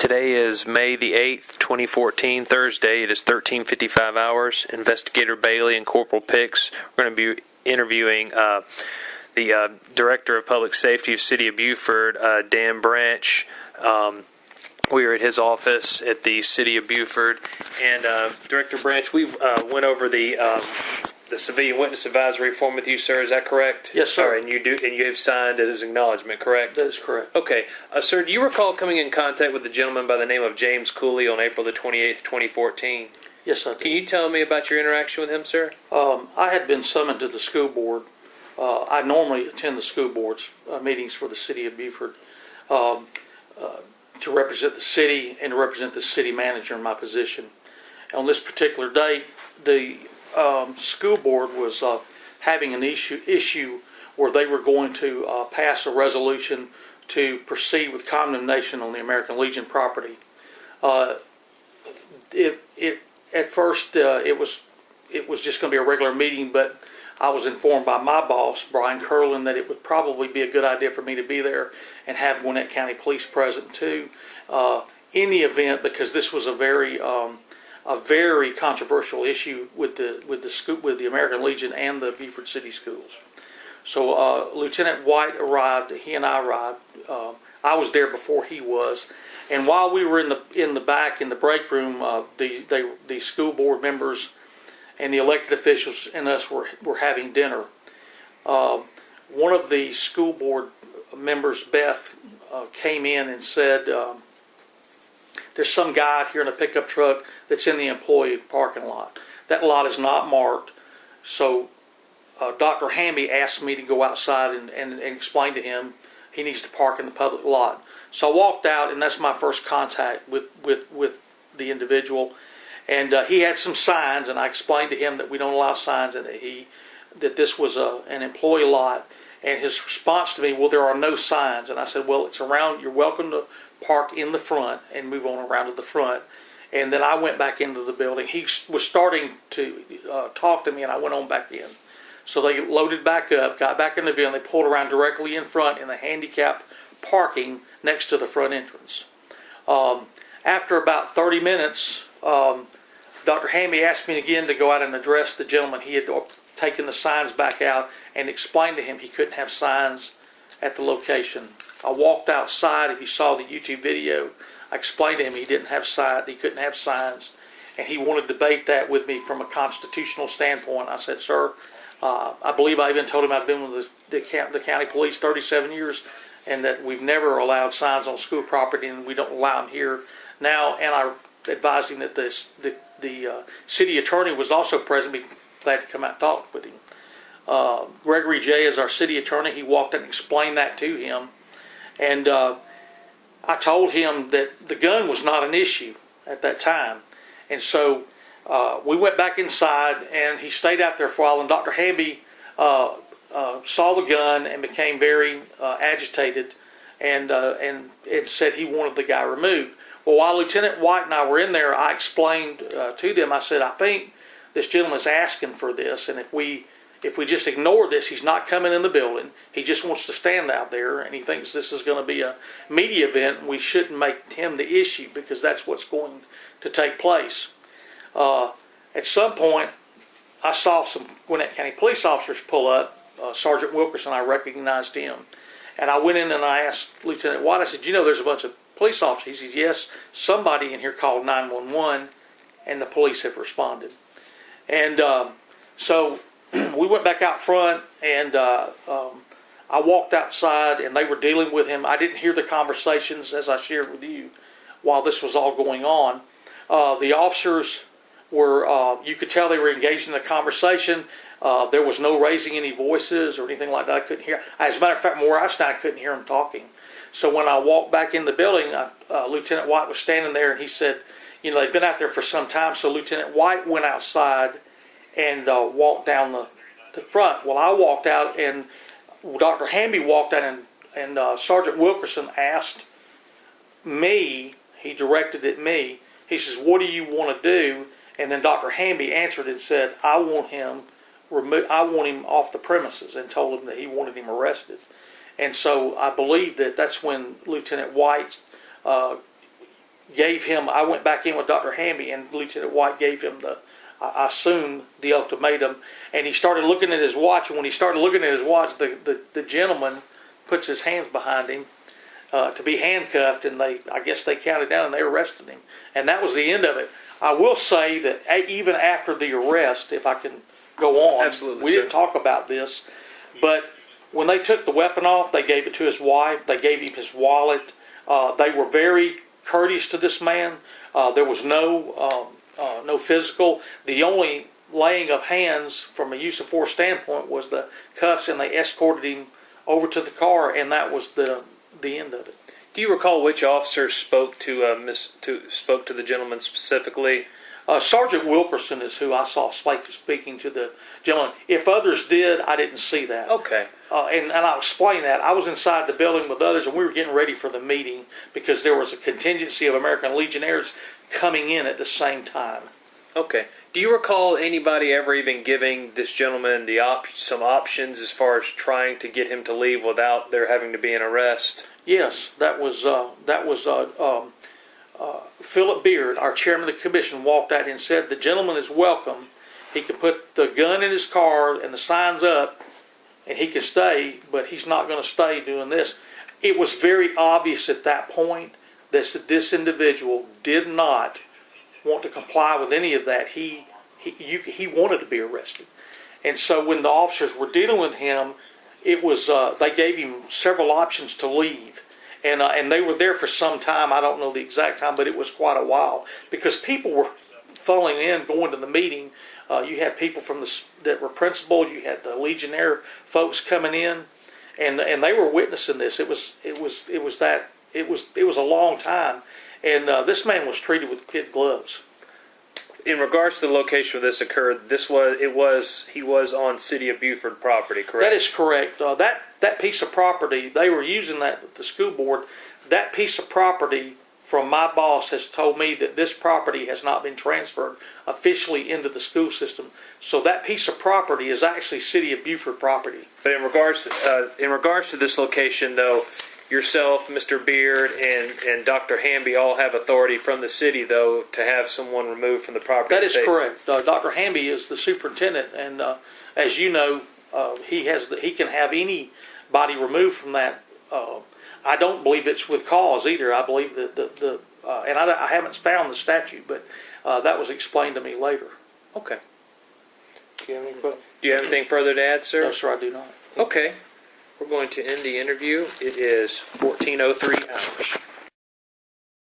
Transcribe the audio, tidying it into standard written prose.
Today is May the 8th, 2014, Thursday. It is 13:55 hours. Investigator Bailey and Corporal Picks. We're going to be interviewing the Director of Public Safety of City of Beaufort, Dan Branch. We are at his office at the City of Beaufort. And Director Branch, we've went over the civilian witness advisory form with you, sir. Is that correct? Yes, sir. Right, and you have signed it as acknowledgement, correct? That is correct. Okay. Sir, do you recall coming in contact with a gentleman by the name of James Cooley on April the 28th, 2014? Yes, I did. Can you tell me about your interaction with him, sir? I had been summoned to the school board. I normally attend the school board's meetings for the City of Beaufort to represent the city and to represent the city manager in my position. On this particular date, the school board was having an issue where they were going to pass a resolution to proceed with condemnation on the American Legion property. At first it was just going to be a regular meeting, but I was informed by my boss, Brian Curlin, that it would probably be a good idea for me to be there and have Gwinnett County Police present too, in the event, because this was a very controversial issue with the American Legion and the Beaufort City Schools. So Lieutenant White arrived. He and I arrived. I was there before he was, and while we were in the back in the break room, the school board members and the elected officials and us were having dinner. One of the school board members, Beth, came in and said, "There's some guy out here in a pickup truck that's in the employee parking lot. That lot is not marked." So Dr. Hamby asked me to go outside and explain to him he needs to park in the public lot. So I walked out, and that's my first contact with the individual. And he had some signs, and I explained to him that we don't allow signs, and that this was an employee lot. And his response to me, "Well, there are no signs." And I said, "Well, it's around. You're welcome to park in the front and move on around to the front." And then I went back into the building. He was starting to talk to me, and I went on back in. So they loaded back up, got back in the building. They pulled around directly in front in the handicap parking next to the front entrance. After about 30 minutes, Dr. Hamby asked me again to go out and address the gentleman. He had taken the signs back out and explained to him he couldn't have signs at the location. I walked outside. If you saw the YouTube video, I explained to him he didn't have signs, he couldn't have signs, and he wanted to debate that with me from a constitutional standpoint. I said, "Sir, I believe I even told him I've been with the county police 37 years, and that we've never allowed signs on school property, and we don't allow them here now." And I advised him that the city attorney was also present. Be glad to come out and talk with him. Gregory J. is our city attorney. He walked in and explained that to him. And I told him that the gun was not an issue at that time. And so we went back inside, and he stayed out there for a while. And Dr. Hamby saw the gun and became very agitated and said he wanted the guy removed. Well, while Lieutenant White and I were in there, I explained to them, I said, "I think this gentleman is asking for this, and if we just ignore this, he's not coming in the building. He just wants to stand out there, and he thinks this is going to be a media event, and we shouldn't make him the issue because that's what's going to take place." At some point, I saw some Gwinnett County police officers pull up. Sergeant Wilkerson, I recognized him. And I went in and I asked Lieutenant White, I said, "You know there's a bunch of police officers?" He said, "Yes, somebody in here called 911, and the police have responded." And so we went back out front, and I walked outside, and they were dealing with him. I didn't hear the conversations as I shared with you while this was all going on. The officers were, you could tell they were engaged in a conversation. There was no raising any voices or anything like that. I couldn't hear. As a matter of fact, where I stand, I couldn't hear them talking. So when I walked back in the building, Lieutenant White was standing there, and he said, they've been out there for some time. So Lieutenant White went outside and walked down the front. Well, I walked out, and Dr. Hamby walked out, and Sergeant Wilkerson asked me, he directed at me, he says, "What do you want to do?" And then Dr. Hamby answered and said, I want him off the premises," and told him that he wanted him arrested. And so I believe that that's when Lieutenant White gave him. I went back in with Dr. Hamby, and Lieutenant White gave him I assume the ultimatum, and he started looking at his watch. And when he started looking at his watch, the gentleman puts his hands behind him to be handcuffed, and I guess they counted down and they arrested him, and that was the end of it. I will say that even after the arrest, if I can go on, absolutely, we didn't talk about this, but when they took the weapon off, they gave it to his wife. They gave him his wallet. They were very courteous to this man. There was no physical. The only laying of hands from a use of force standpoint was the cuffs, and they escorted him over to the car, and that was the end of it. Do you recall which officer spoke to the gentleman specifically? Sergeant Wilkerson is who I saw speaking to the gentleman. If others did, I didn't see that. Okay. And I'll explain that. I was inside the building with others, and we were getting ready for the meeting because there was a contingency of American Legionnaires coming in at the same time. Okay. Do you recall anybody ever even giving this gentleman some options as far as trying to get him to leave without there having to be an arrest? Yes, that was Philip Beard, our chairman of the commission, walked out and said, "The gentleman is welcome. He can put the gun in his car and the signs up, and he can stay, but he's not going to stay doing this." It was very obvious at that point that this individual did not want to comply with any of that. He wanted to be arrested, and so when the officers were dealing with him, it was they gave him several options to leave, and they were there for some time. I don't know the exact time, but it was quite a while because people were falling in, going to the meeting. You had people that were principals. You had the Legionnaire folks coming in, and they were witnessing this. It was a long time, and this man was treated with kid gloves. In regards to the location where this occurred, he was on City of Beaufort property, correct? That is correct. That piece of property, they were using that with the school board. That piece of property, from my boss, has told me that this property has not been transferred officially into the school system. So that piece of property is actually City of Beaufort property. But in regards to this location, though, yourself, Mr. Beard, and Dr. Hamby all have authority from the city, though, to have someone removed from the property. That is correct. Dr. Hamby is the superintendent, and as you know, he can have anybody removed from that. I don't believe it's with cause either. I believe that and I haven't found the statute, but that was explained to me later. Okay. Do you have anything further to add, sir? No, sir, I do not. Okay. We're going to end the interview. It is 14:03 hours.